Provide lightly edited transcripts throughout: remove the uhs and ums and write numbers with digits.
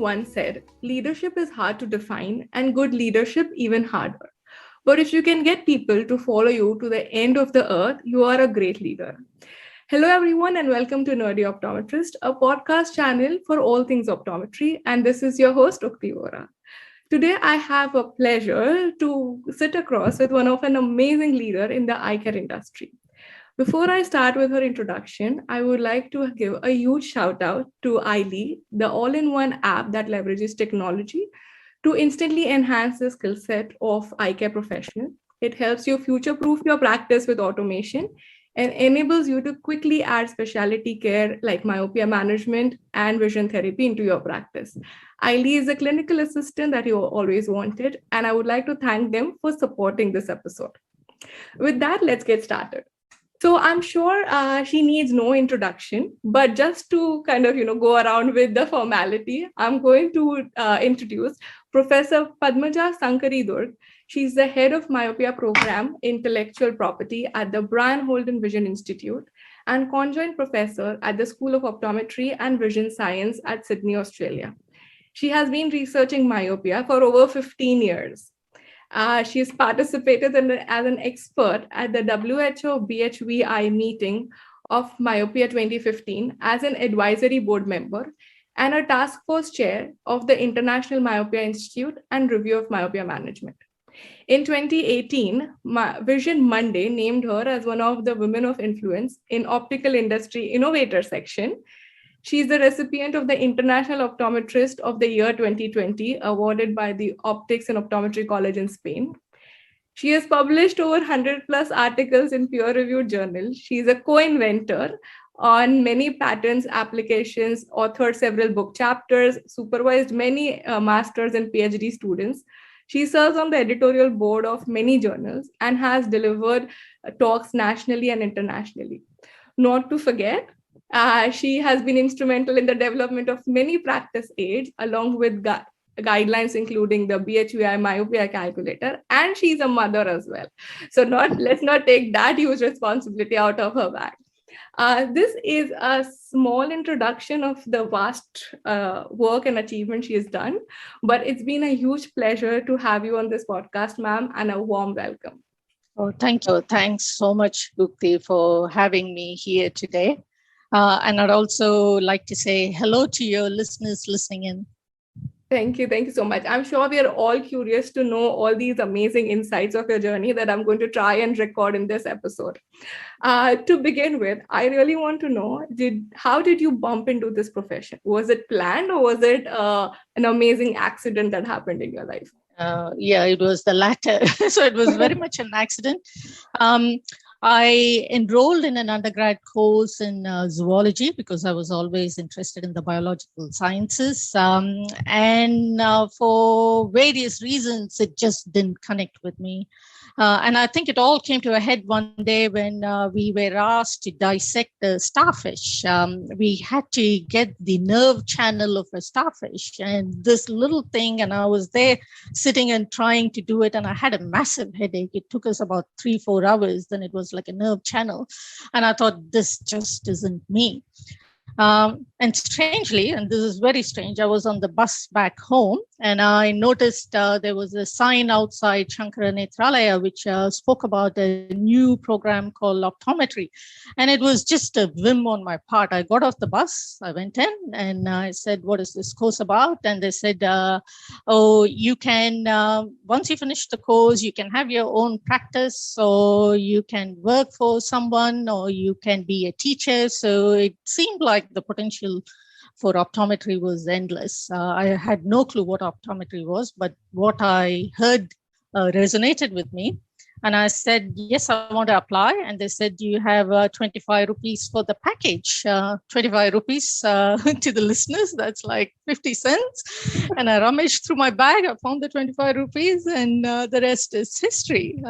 once said, leadership is hard to define and good leadership even harder. But if you can get people to follow you to the end of the earth, you are a great leader. Hello, everyone, and welcome to Nerdy Optometrist, a podcast channel for all things optometry. And this is your host, Ukti Vora. Today, I have a pleasure to sit across with one of an amazing leader in the eye care industry. Before I start with her introduction, I would like to give a huge shout out to iLead, the all-in-one app that leverages technology to instantly enhance the skill set of eye care professional. It helps you future-proof your practice with automation and enables you to quickly add specialty care like myopia management and vision therapy into your practice. iLead is a clinical assistant that you always wanted, and I would like to thank them for supporting this episode. With that, let's get started. So I'm sure she needs no introduction, but just to kind of, go around with the formality, I'm going to introduce Professor Padmaja Sankaridurg. She's the head of myopia program, intellectual property at the Brian Holden Vision Institute and conjoint professor at the School of Optometry and Vision Science at Sydney, Australia. She has been researching myopia for over 15 years. She has participated as an expert at the WHO BHVI meeting of Myopia 2015 as an advisory board member and a task force chair of the International Myopia Institute and Review of Myopia Management. In 2018, Vision Monday named her as one of the women of influence in optical industry innovator section. She is the recipient of the International Optometrist of the Year 2020, awarded by the Optics and Optometry College in Spain. She has published over 100 plus articles in peer-reviewed journals. She is a co-inventor on many patents, applications, authored several book chapters, supervised many masters and PhD students. She serves on the editorial board of many journals and has delivered talks nationally and internationally. Not to forget, she has been instrumental in the development of many practice aids, along with guidelines, including the BHVI myopia calculator, and she's a mother as well. So let's not take that huge responsibility out of her bag. This is a small introduction of the vast work and achievement she has done, but it's been a huge pleasure to have you on this podcast, ma'am, and a warm welcome. Oh, thank you. Thanks so much, Ukti, for having me here today. And I'd also like to say hello to your listeners listening in. Thank you. Thank you so much. I'm sure we are all curious to know all these amazing insights of your journey that I'm going to try and record in this episode. To begin with, I really want to know, how did you bump into this profession? Was it planned or was it an amazing accident that happened in your life? Yeah, it was the latter. So it was very much an accident. I enrolled in an undergrad course in zoology because I was always interested in the biological sciences. And for various reasons, it just didn't connect with me. And I think it all came to a head one day when we were asked to dissect the starfish. We had to get the nerve channel of a starfish and this little thing. And I was there sitting and trying to do it. And I had a massive headache. It took us about 3-4 hours. Then it was like a nerve channel. And I thought, this just isn't me. And strangely, and this is very strange, I was on the bus back home and I noticed there was a sign outside Shankara Nethralaya which spoke about a new program called optometry. And it was just a whim on my part. I got off the bus, I went in and I said, what is this course about? And they said, oh, you can, once you finish the course, you can have your own practice, or you can work for someone, or you can be a teacher. So it seemed like the potential for optometry was endless. I had no clue what optometry was, but what I heard resonated with me. And I said, yes, I want to apply. And they said, you have 25 rupees for the package. 25 rupees to the listeners, that's like 50 cents. And I rummaged through my bag, I found the 25 rupees and the rest is history.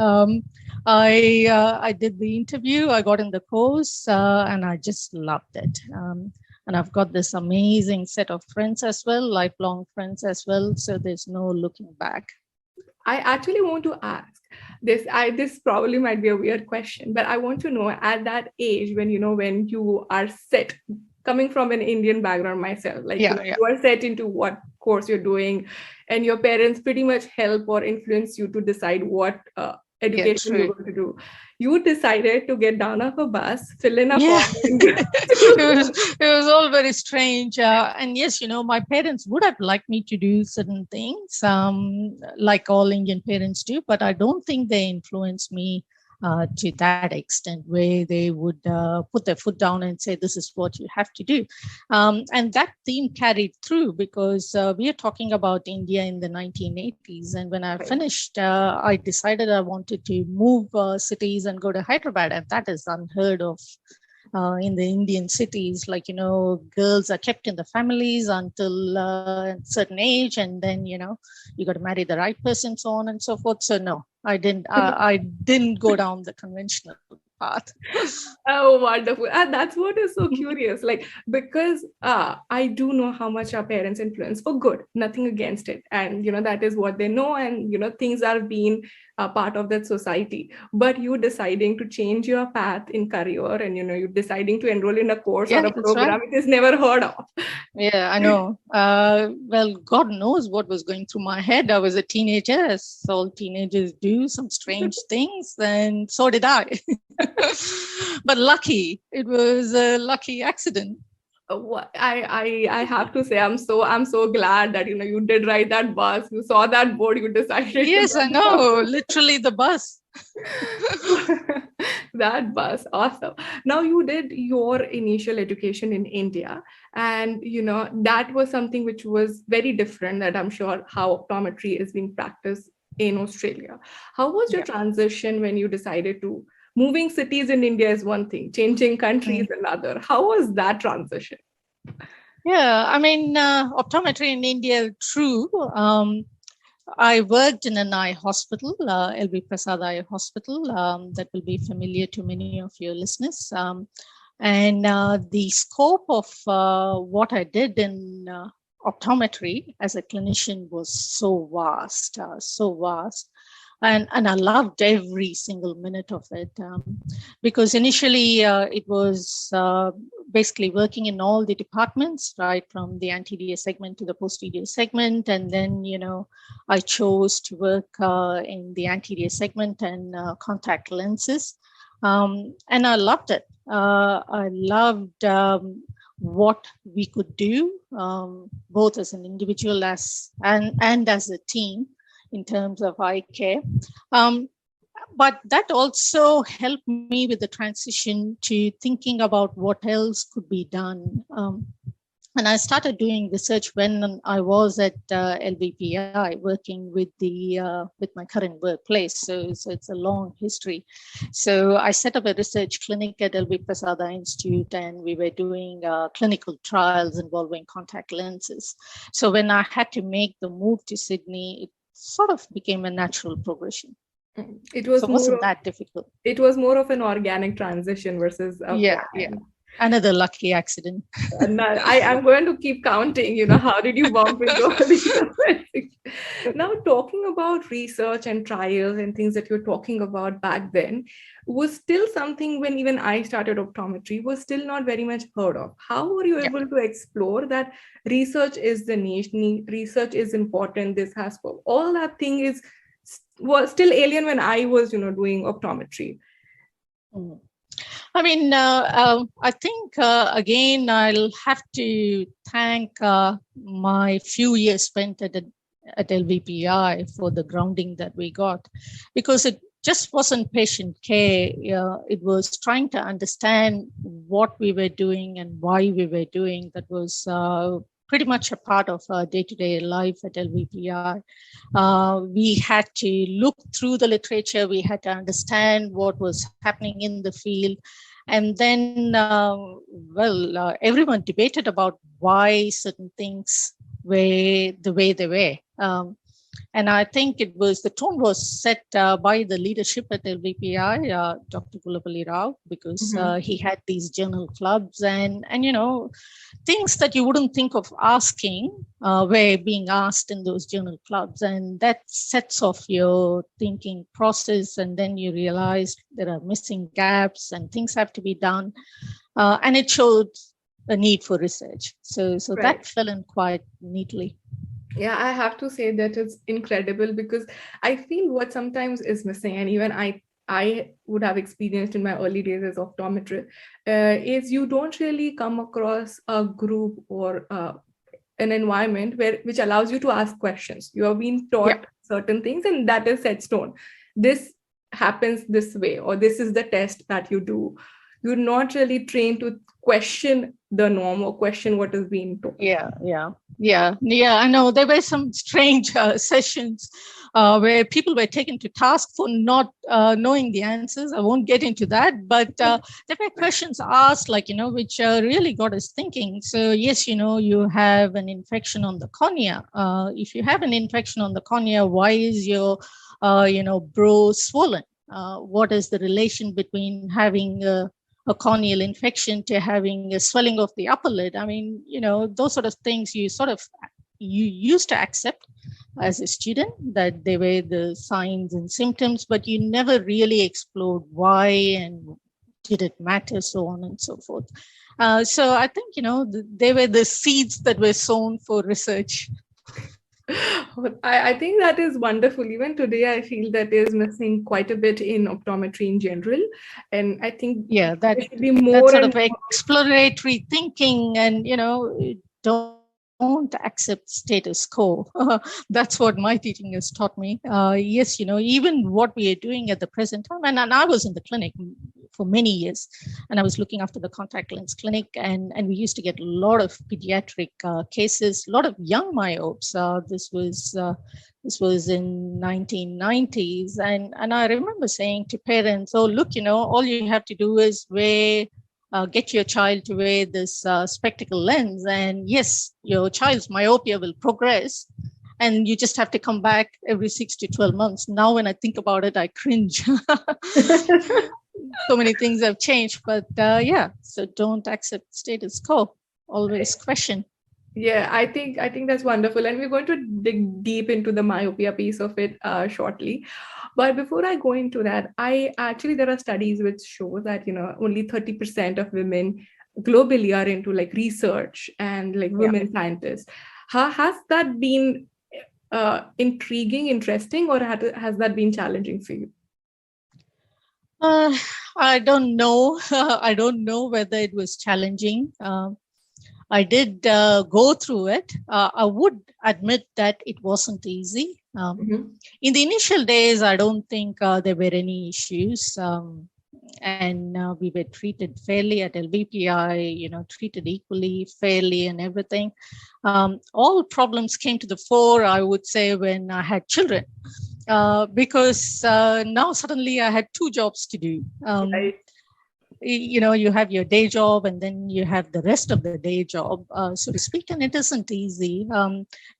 I did the interview, I got in the course and I just loved it. And I've got this amazing set of friends as well, lifelong friends as well. So there's no looking back. I actually want to ask this probably might be a weird question, but I want to know at that age when you are set, coming from an Indian background myself, you are set into what course you're doing, and your parents pretty much help or influence you to decide what Yeah, education you're true. going to do. You decided to get down off a bus, fill in a Yeah, form, and go it was all very strange. And yes, my parents would have liked me to do certain things, like all Indian parents do, but I don't think they influenced me to that extent where they would put their foot down and say, this is what you have to do. And that theme carried through because we are talking about India in the 1980s. And when I finished, I decided I wanted to move cities and go to Hyderabad. And that is unheard of in the Indian cities. Like, girls are kept in the families until a certain age, and then, you got to marry the right person, so on and so forth. So no, I didn't go down the conventional path. Oh, wonderful. And that's what is so curious. Like, because I do know how much our parents influence for good, nothing against it. And, that is what they know. And, things are being a part of that society. But you deciding to change your path in career and, you deciding to enroll in a course or Yeah, a that's right. program, it is never heard of. Yeah, I know. Well, God knows what was going through my head. I was a teenager, as all teenagers do, some strange things, and so did I. But lucky, it was a lucky accident. I have to say I'm so glad that you did ride that bus. You saw that board. You decided to Yes, I know. Literally the bus. that bus. Awesome. Now you did your initial education in India, and that was something which was very different. That I'm sure how optometry is being practiced in Australia. How was your Yeah. transition when you decided to? Moving cities in India is one thing, changing countries another. How was that transition? Yeah, I mean, optometry in India, true. I worked in an eye hospital, LB Prasad Eye Hospital, that will be familiar to many of your listeners. And the scope of what I did in optometry as a clinician was so vast, so vast. And I loved every single minute of it because initially it was basically working in all the departments, right, from the anterior segment to the posterior segment. And then, I chose to work in the anterior segment and contact lenses. And I loved it. I loved what we could do, both as an individual and as a team in terms of eye care. But that also helped me with the transition to thinking about what else could be done. And I started doing research when I was at LBPI, working with with my current workplace. So it's a long history. So I set up a research clinic at LB Prasad Eye Institute, and we were doing clinical trials involving contact lenses. So when I had to make the move to Sydney, it sort of became a natural progression. It was So it wasn't that difficult. It was more of an organic transition versus a plan. Another lucky accident. I'm going to keep counting, how did you bump into all these? Now, talking about research and trials and things that you're talking about back then was still something when even I started optometry was still not very much heard of. How were you able to explore that research is the niche, research is important, this has for all that thing was still alien when I was, doing optometry. I mean, I think, again, I'll have to thank my few years spent at LVPI for the grounding that we got, because it just wasn't patient care. It was trying to understand what we were doing and why we were doing. That was pretty much a part of our day-to-day life at LVPI. We had to look through the literature. We had to understand what was happening in the field. And then, everyone debated about why certain things were the way they were. And I think the tone was set by the leadership at LVPI, Dr. Gulapalli Rao, because he had these journal clubs and things that you wouldn't think of asking were being asked in those journal clubs. And that sets off your thinking process. And then you realize there are missing gaps and things have to be done. And it showed a need for research. So that fell in quite neatly. Yeah, I have to say that it's incredible because I feel what sometimes is missing, and even I would have experienced in my early days as optometrist, is you don't really come across a group or an environment which allows you to ask questions. You are being Yeah. taught certain things, and that is set stone. This happens this way, or this is the test that you do. You're not really trained to question the norm or question what is being taught. Yeah. I know there were some strange sessions where people were taken to task for not knowing the answers. I won't get into that, but there were questions asked, like, which really got us thinking. So yes, you have an infection on the cornea. If you have an infection on the cornea, why is your brow swollen? What is the relation between having a corneal infection to having a swelling of the upper lid? I mean, those sort of things you used to accept as a student, that they were the signs and symptoms, but you never really explored why and did it matter, so on and so forth. So I think, they were the seeds that were sown for research. I think that is wonderful. Even today, I feel that is missing quite a bit in optometry in general. And I think Yeah, there should be that more sort and of exploratory thinking, and don't accept status quo. That's what my teaching has taught me. Yes, even what we are doing at the present time, and I was in the clinic for many years, and I was looking after the contact lens clinic, and we used to get a lot of pediatric cases, a lot of young myopes. This was in 1990s, and I remember saying to parents, "Oh, look, all you have to do is get your child to wear this spectacle lens, and yes, your child's myopia will progress, and you just have to come back every 6 to 12 months." Now, when I think about it, I cringe. So many things have changed, but yeah, so don't accept status quo. Always question. Yeah, I think that's wonderful, and we're going to dig deep into the myopia piece of it shortly. But before I go into that, I actually there are studies which show that only 30% of women globally are into like research and like Yeah. women scientists. Has that been intriguing, interesting, or has that been challenging for you? Uh, I don't know. I don't know whether it was challenging. I did go through it. I would admit that it wasn't easy. Mhm. In the initial days, I don't think there were any issues. And we were treated fairly at LVPI, treated equally, fairly, and everything. All problems came to the fore, I would say, when I had children. Because now suddenly I had two jobs to do. Right. You have your day job, and then you have the rest of the day job, so to speak, and it isn't easy,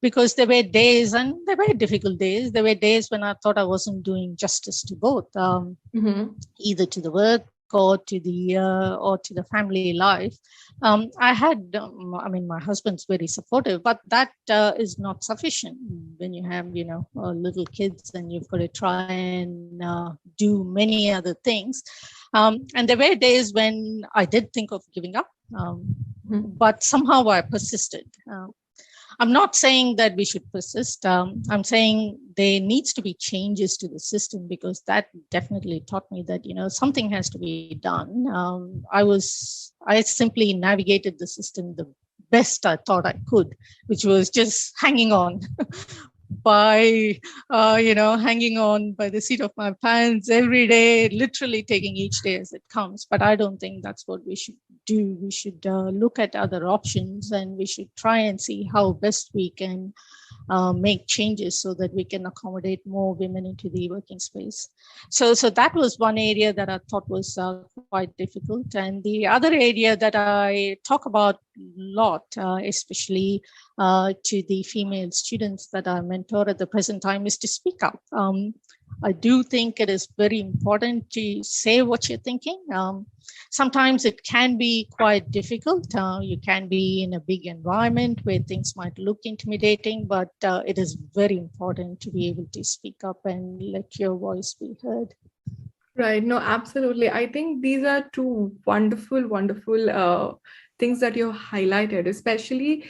because there were days, and there were difficult days. There were days when I thought I wasn't doing justice to both, Mm-hmm. either to the work or to the family life. I mean, my husband's very supportive, but that is not sufficient when you have, little kids, and you've got to try and do many other things. And there were days when I did think of giving up, but somehow I persisted. I'm not saying that we should persist. I'm saying there needs to be changes to the system, because that definitely taught me that, something has to be done. I simply navigated the system the best I thought I could, which was just hanging on by, hanging on by the seat of my pants every day, literally taking each day as it comes. But I don't think that's what we should do. We should look at other options, and we should try and see how best we can make changes so that we can accommodate more women into the working space. So that was one area that I thought was quite difficult. And the other area that I talk about a lot, especially to the female students that I mentor at the present time, is to speak up. I do think it is very important to say what you're thinking. Sometimes it can be quite difficult. You can be in a big environment where things might look intimidating, but it is very important to be able to speak up and let your voice be heard. Right. No, absolutely. I think these are two wonderful, wonderful things that you highlighted, especially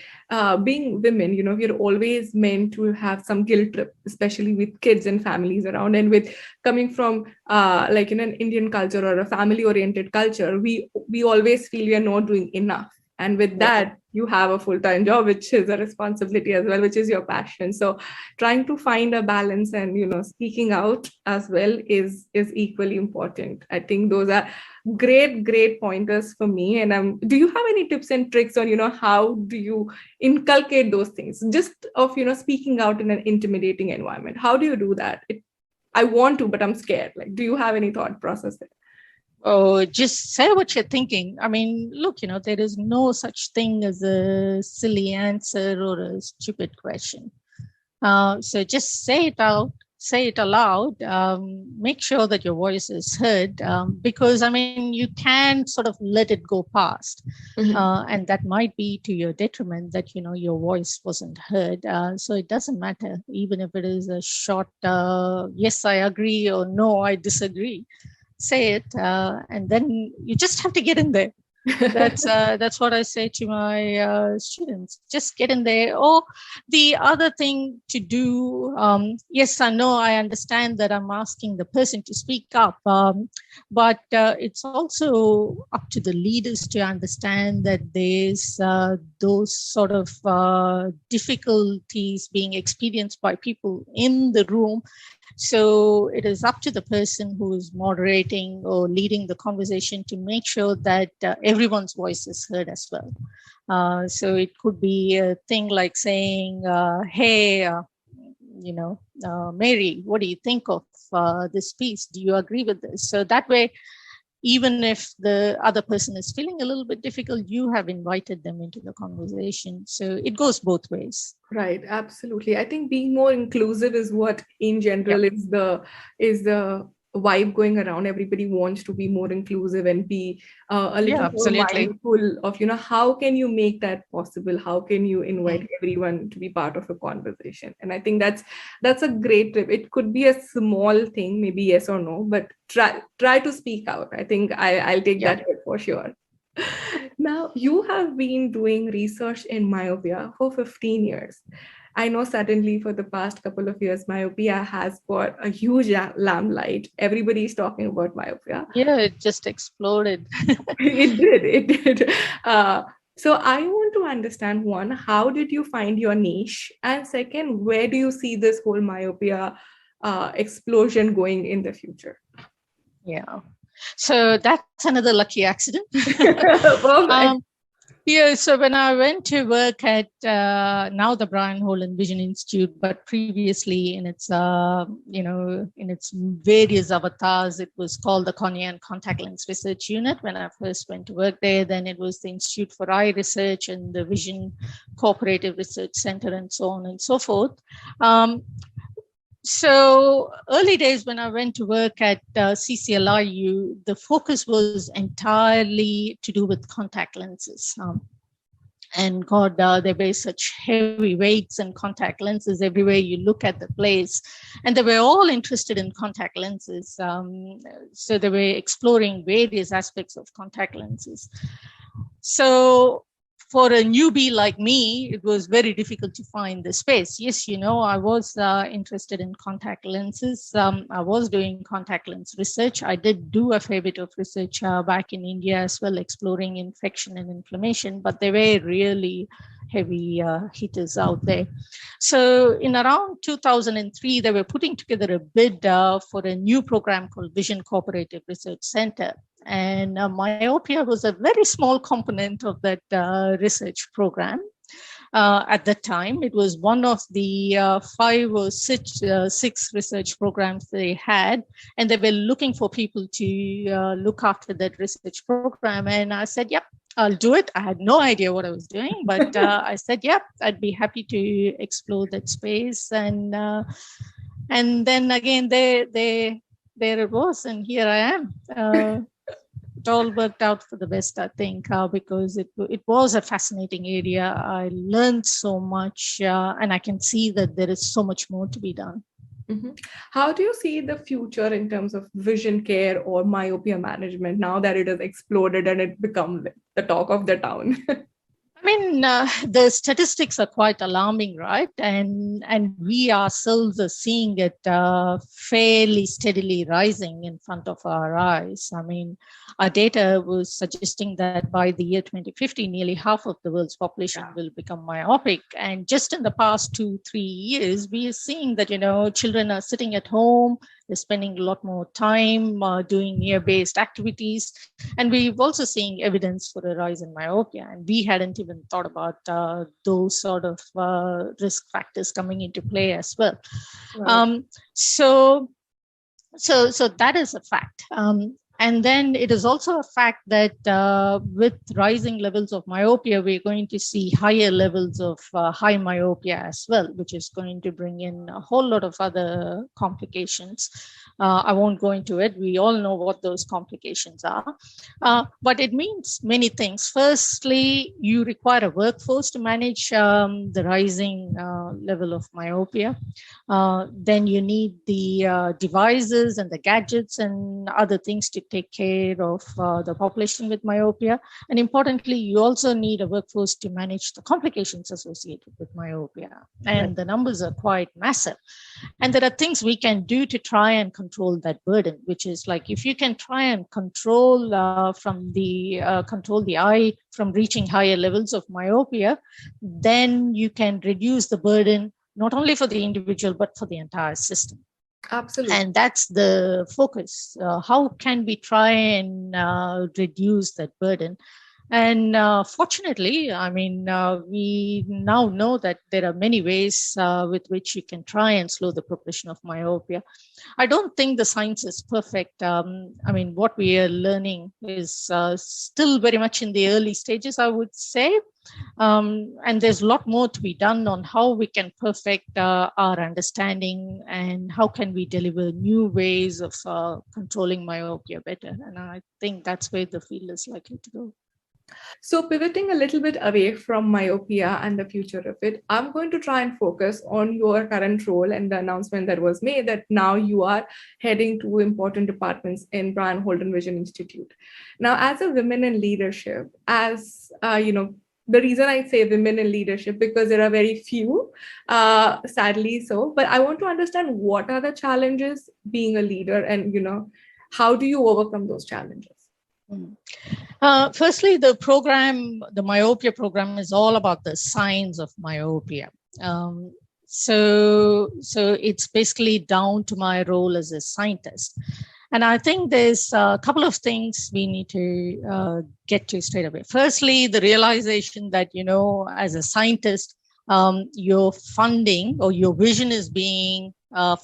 being women, we're always meant to have some guilt trip, especially with kids and families around, and with coming from like in an Indian culture or a family oriented culture, we always feel we are not doing enough. And with Yeah. that, you have a full-time job, which is a responsibility as well, which is your passion. So trying to find a balance and speaking out as well is equally important. I think those are great pointers for me. And do you have any tips and tricks on how do you inculcate those things, just of speaking out in an intimidating environment? How do you do that? I want to, but I'm scared. Like, do you have any thought process there? Oh, just say what you're thinking. I mean, look, there is no such thing as a silly answer or a stupid question. So just say it out, say it aloud, make sure that your voice is heard, because, I mean, you can sort of let it go past. And that might be to your detriment that, your voice wasn't heard. So it doesn't matter, even if it is a short, yes, I agree, or no, I disagree. Say it, and then you just have to get in there. That's what I say to my students. Just get in there. Or the other thing to do, yes, I know, I understand that I'm asking the person to speak up, but it's also up to the leaders to understand that there's those sort of difficulties being experienced by people in the room. So it is up to the person who is moderating or leading the conversation to make sure that everyone's voice is heard as well. So it could be a thing like saying, hey, Mary, what do you think of this piece? Do you agree with this? So that way, even if the other person is feeling a little bit difficult, you have invited them into the conversation. So it goes both ways. Right, absolutely. I think being more inclusive is what in general is the vibe going around. Everybody wants to be more inclusive and be a little more mindful of how can you make that possible, how can you invite everyone to be part of a conversation. And I think that's a great tip. It could be a small thing, maybe yes or no, but try to speak out. I think I'll take that tip for sure. Now, you have been doing research in myopia for 15 years. I know certainly for the past couple of years, myopia has got a huge limelight. Everybody's talking about myopia. Yeah, it just exploded. It did. So I want to understand, one, how did you find your niche? And second, where do you see this whole myopia explosion going in the future? Yeah. So that's another lucky accident. So when I went to work at now the Brian Holland Vision Institute, but previously in its in its various avatars, it was called the Cornea and Contact Lens Research Unit. When I first went to work there, then it was the Institute for Eye Research and the Vision Cooperative Research Center, and so on and so forth. So early days when I went to work at CCLIU, the focus was entirely to do with contact lenses. And God, there were such heavy weights and contact lenses everywhere you look at the place. And they were all interested in contact lenses. So they were exploring various aspects of contact lenses. So for a newbie like me, it was very difficult to find the space. Yes, I was interested in contact lenses. I was doing contact lens research. I did do a fair bit of research back in India as well, exploring infection and inflammation, but they were really heavy hitters out there. So in around 2003, they were putting together a bid for a new program called Vision Cooperative Research Center. And myopia was a very small component of that research program. At that time, it was one of the 5 or 6 research programs they had, and they were looking for people to look after that research program. And I said, yep, I'll do it. I had no idea what I was doing, but I said, yep, I'd be happy to explore that space. And then again, there it was, and here I am. It all worked out for the best, I think, because it was a fascinating area. I learned so much, and I can see that there is so much more to be done. Mhm. How do you see the future in terms of vision care or myopia management now that it has exploded and it become the talk of the town? I mean, the statistics are quite alarming, right? And we ourselves are seeing it fairly steadily rising in front of our eyes. I mean, our data was suggesting that by the year 2050, nearly half of the world's population Yeah. will become myopic. And just in the past 2-3 years, we are seeing that, children are sitting at home, they're spending a lot more time doing near-based activities. And we've also seen evidence for a rise in myopia. And we hadn't even thought about those sort of risk factors coming into play as well. Right. So that is a fact. And then it is also a fact that with rising levels of myopia, we're going to see higher levels of high myopia as well, which is going to bring in a whole lot of other complications. I won't go into it. We all know what those complications are. But it means many things. Firstly, you require a workforce to manage the rising level of myopia. Then you need the devices and the gadgets and other things to take care of the population with myopia. And importantly, you also need a workforce to manage the complications associated with myopia. And the numbers are quite massive. And there are things we can do to try and control that burden, which is like if you can try and control the eye from reaching higher levels of myopia, then you can reduce the burden not only for the individual, but for the entire system. Absolutely. And that's the focus. How can we try and reduce that burden? And fortunately, I mean, we now know that there are many ways with which you can try and slow the progression of myopia. I don't think the science is perfect. I mean, what we are learning is still very much in the early stages, I would say. And there's a lot more to be done on how we can perfect our understanding and how can we deliver new ways of controlling myopia better. And I think that's where the field is likely to go. So, pivoting a little bit away from myopia and the future of it, I'm going to try and focus on your current role and the announcement that was made that now you are heading to important departments in Brian Holden Vision Institute. Now, as a women in leadership, the reason I say women in leadership because there are very few, sadly so. But I want to understand what are the challenges being a leader, and how do you overcome those challenges? Firstly, the myopia program is all about the signs of myopia. So it's basically down to my role as a scientist. And I think there's a couple of things we need to get to straight away. Firstly, the realization that, as a scientist, your funding or your vision is being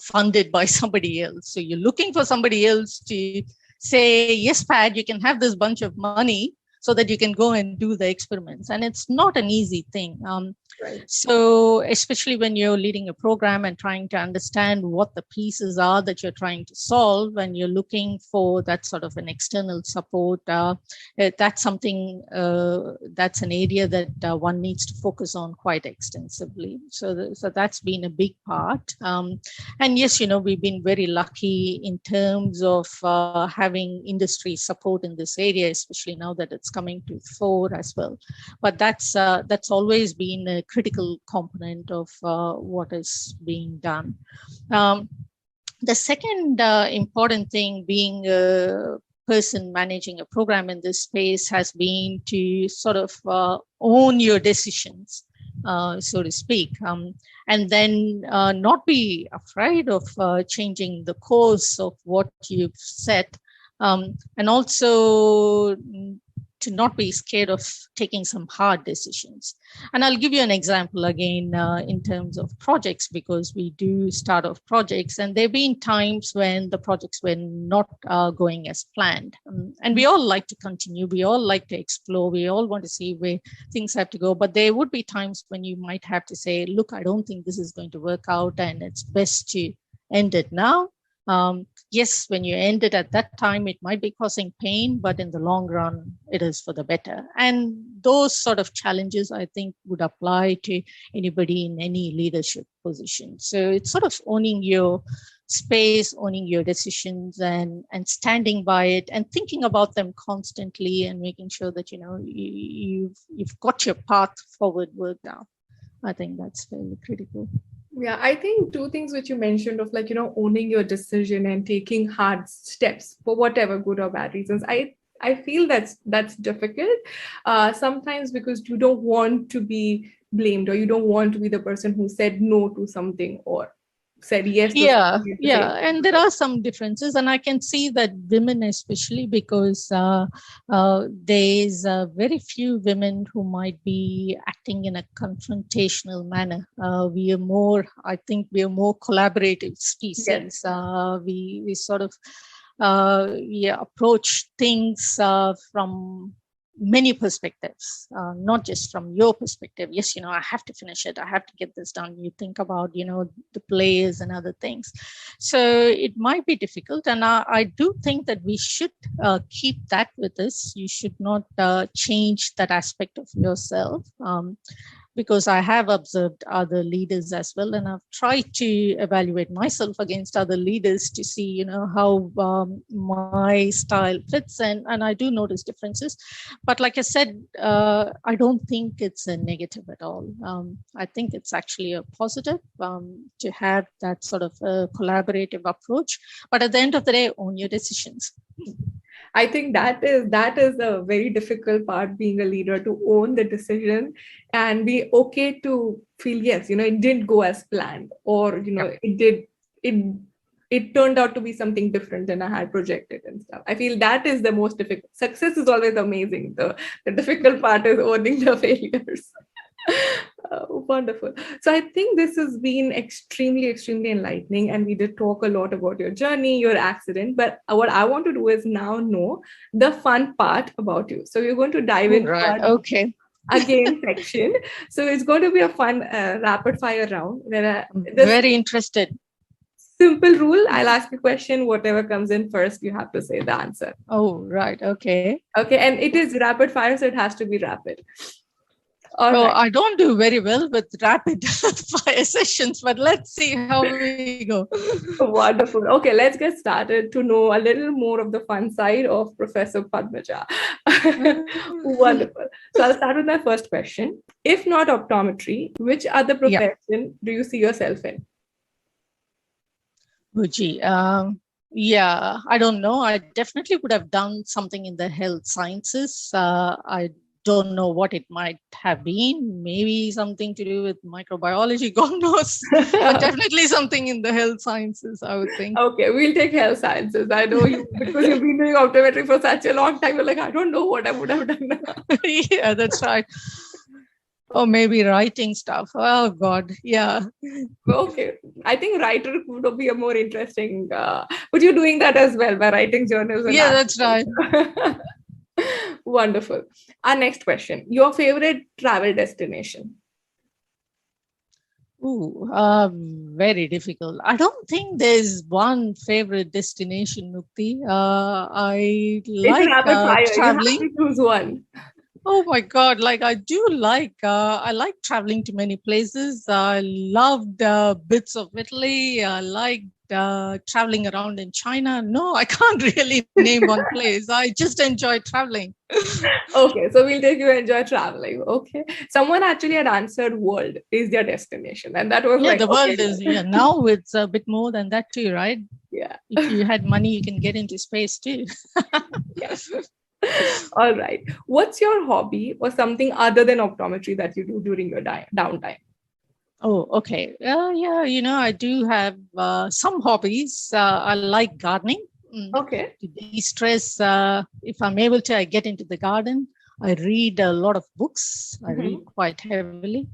funded by somebody else. So you're looking for somebody else to say, yes, Pat, you can have this bunch of money so that you can go and do the experiments. And it's not an easy thing. Right. So especially when you're leading a program and trying to understand what the pieces are that you're trying to solve, and you're looking for that sort of an external support, that's something that's an area that one needs to focus on quite extensively. So that's been a big part. And yes, we've been very lucky in terms of having industry support in this area, especially now that it's coming to fore as well. But that's always been a critical component of what is being done. The second important thing, being a person managing a program in this space, has been to sort of own your decisions, so to speak, and then not be afraid of changing the course of what you've set, and also to not be scared of taking some hard decisions. And I'll give you an example again in terms of projects, because we do start off projects, and there have been times when the projects were not going as planned. And we all like to continue, we all like to explore, we all want to see where things have to go. But there would be times when you might have to say, look, I don't think this is going to work out, and it's best to end it now. yes, when you end it at that time, it might be causing pain, but in the long run, it is for the better. And those sort of challenges, I think, would apply to anybody in any leadership position. So it's sort of owning your space, owning your decisions, and standing by it, and thinking about them constantly, and making sure that you've got your path forward worked out. I think that's very critical. Yeah, I think two things which you mentioned of like, owning your decision and taking hard steps for whatever good or bad reasons. I feel that's difficult sometimes, because you don't want to be blamed, or you don't want to be the person who said no to something or said yes to something. And there are some differences, and I can see that women, especially because there's very few women who might be acting in a confrontational manner. I think we are more collaborative species. Yes. We sort of approach things from many perspectives, not just from your perspective. Yes, I have to finish it. I have to get this done. You think about, the players and other things. So it might be difficult. And I do think that we should keep that with us. You should not change that aspect of yourself. Because I have observed other leaders as well, and I've tried to evaluate myself against other leaders to see, how my style fits, and I do notice differences. But like I said, I don't think it's a negative at all. I think it's actually a positive to have that sort of a collaborative approach. But at the end of the day, own your decisions. I think that is a very difficult part, being a leader, to own the decision and be okay to feel, yes, it didn't go as planned, or it turned out to be something different than I had projected and stuff. I feel that is the most difficult. Success is always amazing. The difficult part is owning the failures. Wonderful. So I think this has been extremely, extremely enlightening. And we did talk a lot about your journey, your accident. But what I want to do is now know the fun part about you. So we're going to dive into our again section. So it's going to be a fun rapid fire round. I'm very interested. Simple rule. I'll ask a question. Whatever comes in first, you have to say the answer. Oh, right. Okay. Okay. And it is rapid fire, so it has to be rapid. Right. I don't do very well with rapid fire sessions, but let's see how we go. Wonderful. Okay, let's get started to know a little more of the fun side of Professor Padmaja. Wonderful. So I'll start with my first question. If not optometry, which other profession do you see yourself in? I don't know. I definitely would have done something in the health sciences. I don't know what it might have been. Maybe something to do with microbiology, God knows. But definitely something in the health sciences, I would think. Okay, we'll take health sciences. I know you, because you've been doing optometry for such a long time. You're like, I don't know what I would have done. Yeah, that's right. Or maybe writing stuff. Oh, God. Yeah. Okay. I think writer would be a more interesting. But you're doing that as well by writing journals. Yeah, that's right. Wonderful. Our next question. Your favorite travel destination? Very difficult. I don't think there's one favorite destination, Mukti. I like traveling. You have to choose one. Oh my God! I like traveling to many places. I loved bits of Italy. I liked traveling around in China. No, I can't really name one place. I just enjoy traveling. Okay, so we'll take you enjoy traveling. Okay. Someone actually had answered world is their destination. And that was the world is, now it's a bit more than that too, right? Yeah. If you had money, you can get into space too. Yes. All right. What's your hobby or something other than optometry that you do during your downtime? Oh, okay. I do have some hobbies. I like gardening. Okay. To de-stress, if I'm able to, I get into the garden. I read a lot of books. I read quite heavily.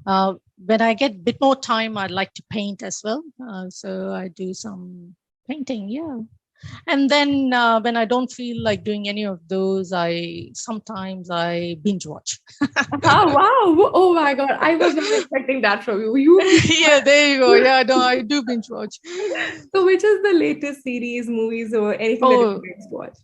When I get a bit more time, I like to paint as well. So I do some painting. Yeah. And then when I don't feel like doing any of those, sometimes I binge watch. Oh, wow. Oh my God. I was not expecting that from you. You. Yeah, there you go. Yeah, no, I do binge watch. So, which is the latest series, movies, or anything that you Oh, guys watch?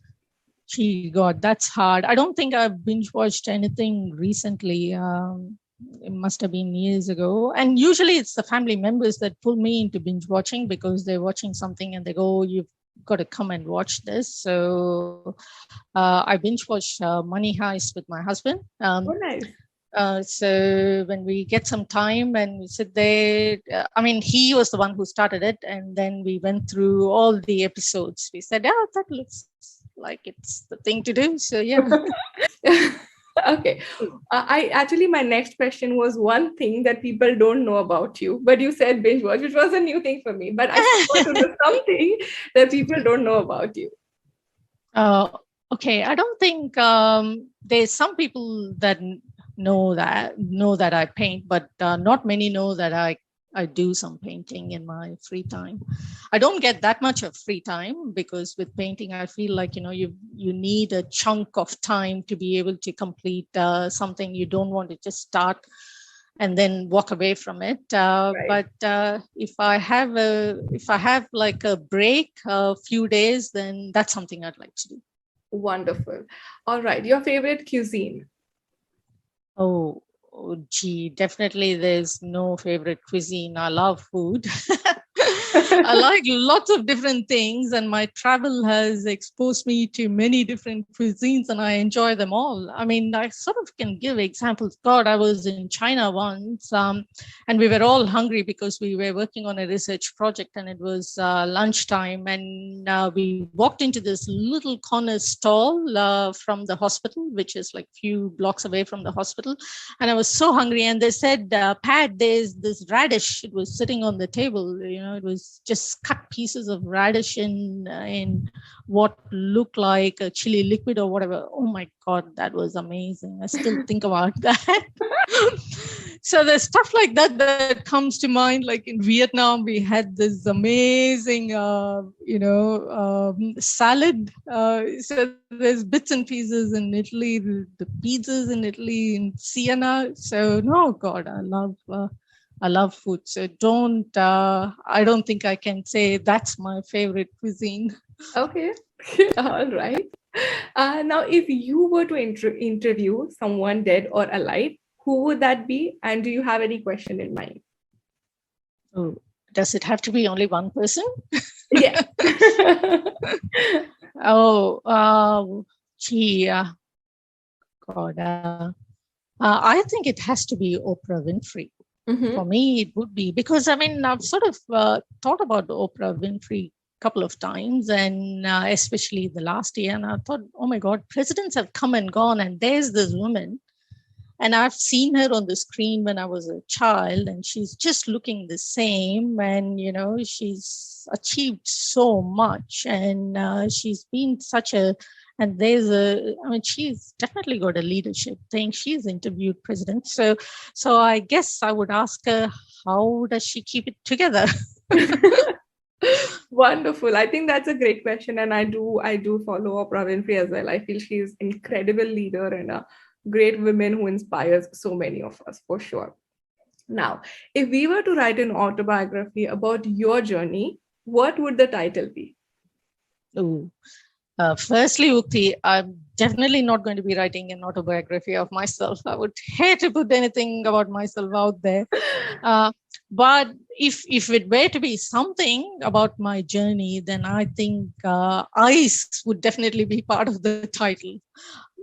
gee, God, that's hard. I don't think I've binge watched anything recently. It must have been years ago. And usually it's the family members that pull me into binge watching because they're watching something and they go, "You've got to come and watch this." So I binge watched Money Heist with my husband. Oh, nice. So when we get some time and we sit there, I mean, he was the one who started it. And then we went through all the episodes. We said, "Yeah, that looks like it's the thing to do." So, yeah. Okay. I actually, my next question was one thing that people don't know about you, but you said binge watch, which was a new thing for me. But I want to know something that people don't know about you. uh, okay. I don't think there's some people that know that I paint, but not many know that I do some painting in my free time. I don't get that much of free time because with painting, I feel like you need a chunk of time to be able to complete something. You don't want to just start and then walk away from it. Right. But if I have like a break, a few days, then that's something I'd like to do. Wonderful. All right. Your favorite cuisine? Gee, definitely there's no favorite cuisine. I love food. I like lots of different things, and my travel has exposed me to many different cuisines, and I enjoy them all. I mean, I sort of can give examples. God, I was in China once, and we were all hungry because we were working on a research project, and it was lunchtime, and we walked into this little corner stall from the hospital, which is like few blocks away from the hospital, and I was so hungry. And they said, "Pat, there's this radish." It was sitting on the table. It was just cut pieces of radish in what looked like a chili liquid or whatever. Oh my God, that was amazing. I still think about that. So there's stuff like that comes to mind. Like in Vietnam, we had this amazing, salad. So there's bits and pieces in Italy, the pizzas in Italy, in Siena. So no, God, I love food. So I don't think I can say that's my favorite cuisine. Okay. All right. Now, if you were to interview someone dead or alive, who would that be? And do you have any question in mind? Oh, does it have to be only one person? Yeah. Gee, God. I think it has to be Oprah Winfrey. Mm-hmm. For me, it would be because I mean I've sort of thought about Oprah Winfrey a couple of times, and especially the last year, and I thought, oh my God, presidents have come and gone, and there's this woman, and I've seen her on the screen when I was a child, and she's just looking the same, and she's achieved so much, and she's been such a and she's definitely got a leadership thing. She's interviewed presidents. So I guess I would ask her, how does she keep it together? Wonderful. I think that's a great question. And I do follow Oprah Winfrey as well. I feel she's incredible leader and a great woman who inspires so many of us for sure. Now, if we were to write an autobiography about your journey, what would the title be? Ooh. Firstly, Ukti, I'm definitely not going to be writing an autobiography of myself. I would hate to put anything about myself out there. But if it were to be something about my journey, then I think ice would definitely be part of the title.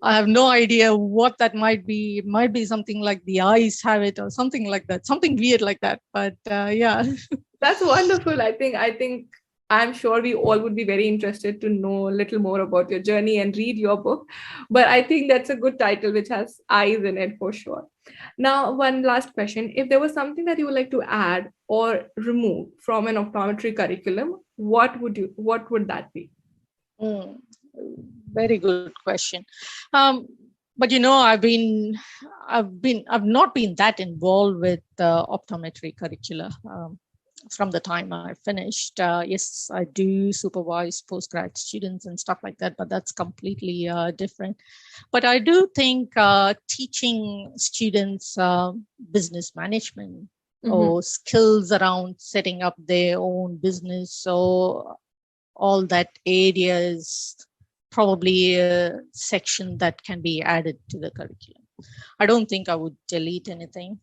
I have no idea what that might be. It might be something like The Ice Habit or something like that, something weird like that. But yeah. That's wonderful. I think I'm sure we all would be very interested to know a little more about your journey and read your book. But I think that's a good title which has eyes in it for sure. Now, one last question. If there was something that you would like to add or remove from an optometry curriculum, what would that be? Mm, very good question. But I've not been that involved with optometry curricula. from the time I finished. Yes, I do supervise postgrad students and stuff like that, but that's completely different. But I do think teaching students business management or skills around setting up their own business, so all that area is probably a section that can be added to the curriculum. I don't think I would delete anything.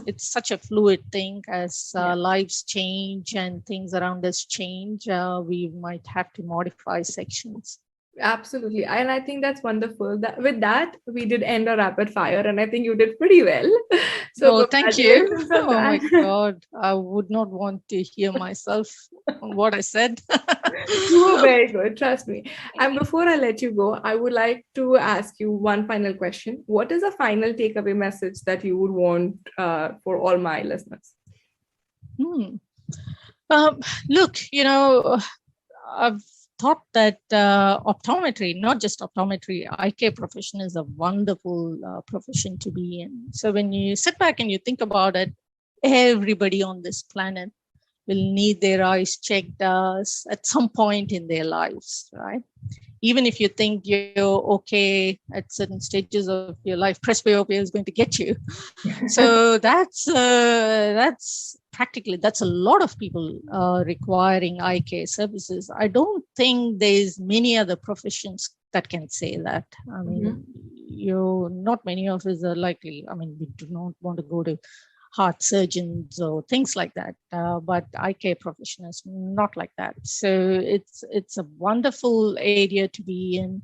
It's such a fluid thing. As lives change and things around us change, we might have to modify sections. Absolutely. And I think that's wonderful. That with that, we did end our rapid fire, and I think you did pretty well. So thank you. congratulations on Oh my that. God. I would not want to hear myself on what I said. You were very good, trust me. And before I let you go, I would like to ask you one final question. What is a final takeaway message that you would want for all my listeners? Look, I've thought that optometry, not just optometry, eye care profession is a wonderful profession to be in. So when you sit back and you think about it, everybody on this planet will need their eyes checked at some point in their lives, right? Even if you think you're okay at certain stages of your life, presbyopia is going to get you. So that's practically, that's a lot of people requiring eye care services. I don't think there's many other professions that can say that. I mean, not many of us are likely. I mean, we do not want to go to heart surgeons or things like that, but eye care professionals not like that. So it's a wonderful area to be in.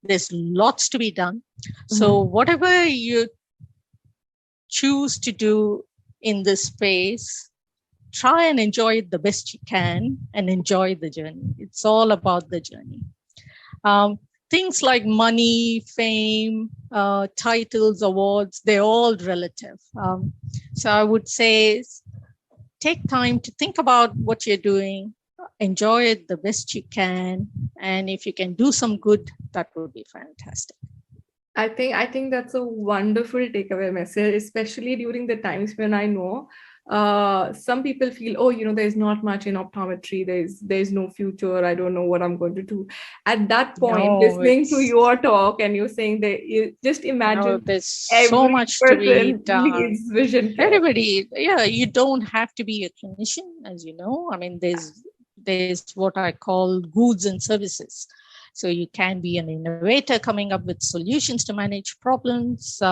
There's lots to be done. So whatever you choose to do in this space, try and enjoy it the best you can and enjoy the journey. It's all about the journey. Things like money, fame, titles, awards, they're all relative. So I would say take time to think about what you're doing, enjoy it the best you can, and if you can do some good, that would be fantastic. I think that's a wonderful takeaway message, especially during the times when I know some people feel, there's not much in optometry, there's no future, I don't know what I'm going to do. At that point, listening to your talk and you saying that, you just imagine there's so much to be done. Needs vision care. Everybody, you don't have to be a clinician, as you know. I mean, there's what I call goods and services. So you can be an innovator coming up with solutions to manage problems,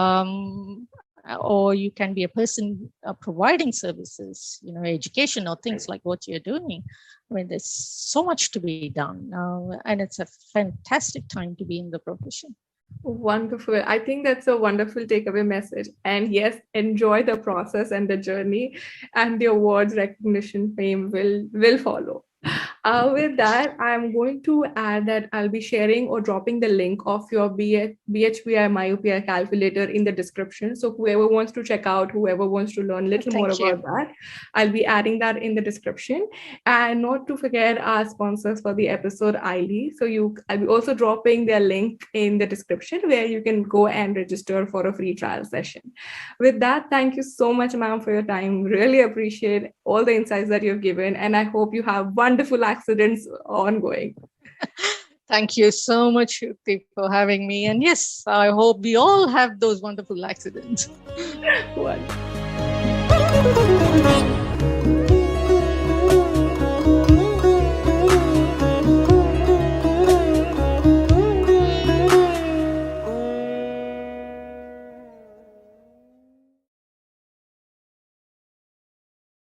or you can be a person providing services, education or things like what you're doing. I mean, there's so much to be done, and it's a fantastic time to be in the profession. Wonderful. I think that's a wonderful takeaway message. And yes, enjoy the process and the journey, and the awards, recognition, fame will follow. With that, I'm going to add that I'll be sharing or dropping the link of your BHBI myopia calculator in the description. So whoever wants to check out, whoever wants to learn a little more about that, I'll be adding that in the description. And not to forget our sponsors for the episode, Eiley. So I'll be also dropping their link in the description where you can go and register for a free trial session. With that, thank you so much, ma'am, for your time. Really appreciate all the insights that you've given. And I hope you have wonderful accidents ongoing. Thank you so much, Shruti, for having me. And yes, I hope we all have those wonderful accidents. Wonderful.